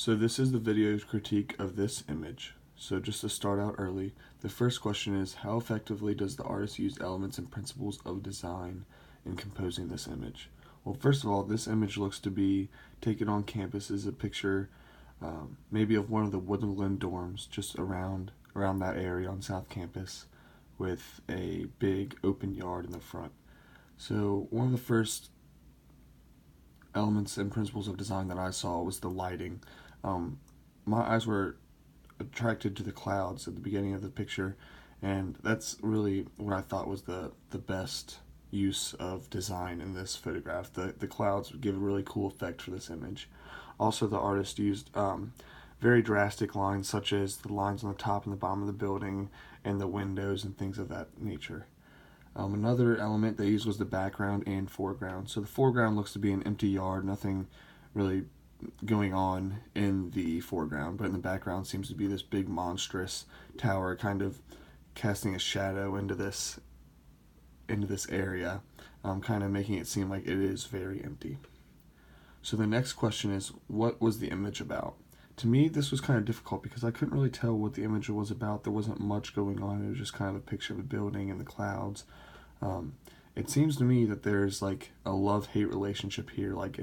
So this is the video's critique of this image. So just to start out early, the first question is, how effectively does the artist use elements and principles of design in composing this image? Well, first of all, this image looks to be taken on campus as a picture maybe of one of the Woodland dorms just around that area on South Campus with a big open yard in the front. So one of the first elements and principles of design that I saw was the lighting. Um, my eyes were attracted to the clouds at the beginning of the picture, and that's really what I thought was the best use of design in this photograph. The clouds would give a really cool effect for this image. Also, the artist used very drastic lines, such as the lines on the top and the bottom of the building and the windows and things of that nature. Another element they used was the background and foreground. So the foreground looks to be an empty yard, nothing really going on in the foreground, but in the background seems to be this big monstrous tower kind of casting a shadow into this area, kind of making it seem like it is very empty. So the next question is, what was the image about? To me, this was kind of difficult because I couldn't really tell what the image was about. There wasn't much going on. It was just kind of a picture of a building and the clouds. It seems to me that there's like a love-hate relationship here. Like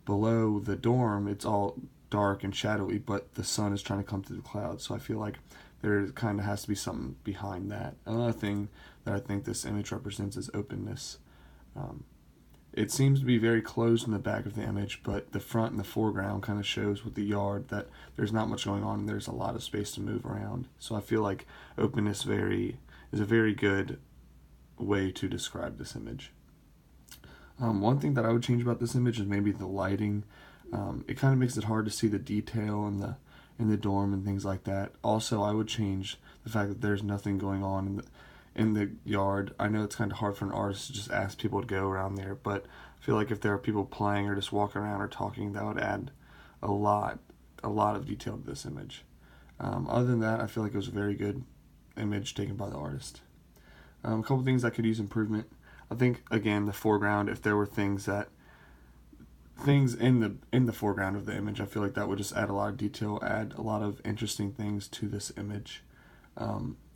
below the dorm, it's all dark and shadowy, but the sun is trying to come through the clouds. So I feel like there kind of has to be something behind that. Another thing that I think this image represents is openness. It seems to be very closed in the back of the image, but the front and the foreground kind of shows with the yard that there's not much going on and there's a lot of space to move around. So I feel like openness is a very good way to describe this image. One thing that I would change about this image is maybe the lighting. It kind of makes it hard to see the detail in the dorm and things like that. Also, I would change the fact that there's nothing going on in the yard. I know it's kind of hard for an artist to just ask people to go around there, but I feel like if there are people playing or just walking around or talking, that would add a lot of detail to this image. Other than that, I feel like it was a very good image taken by the artist. A couple things that could use improvement. I think again the foreground. If there were things in the foreground of the image, I feel like that would just add a lot of detail, add a lot of interesting things to this image.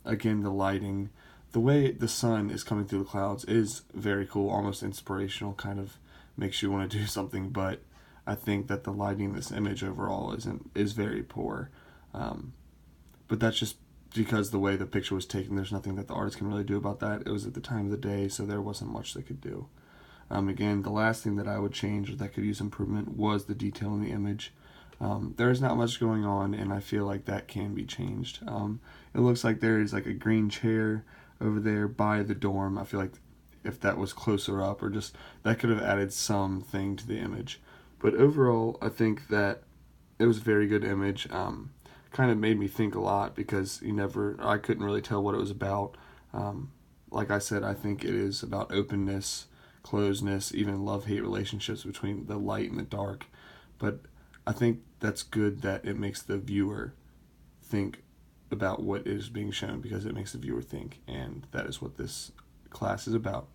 Again, the lighting, the way the sun is coming through the clouds is very cool, almost inspirational, kind of makes you want to do something. But I think that the lighting in this image overall is very poor. But that's just because the way the picture was taken. There's nothing that the artist can really do about that. It was at the time of the day, so there wasn't much they could do. Again, the last thing that I would change or that could use improvement was the detail in the image. There is not much going on, and I feel like that can be changed. It looks like there is like a green chair over there by the dorm. I feel like if that was closer up, or just that could have added something to the image. But overall, I think that it was a very good image. Kind of made me think a lot because I couldn't really tell what it was about. Like I said, I think it is about openness, closeness, even love-hate relationships between the light and the dark. But I think that's good that it makes the viewer think about what is being shown, because it makes the viewer think, and that is what this class is about.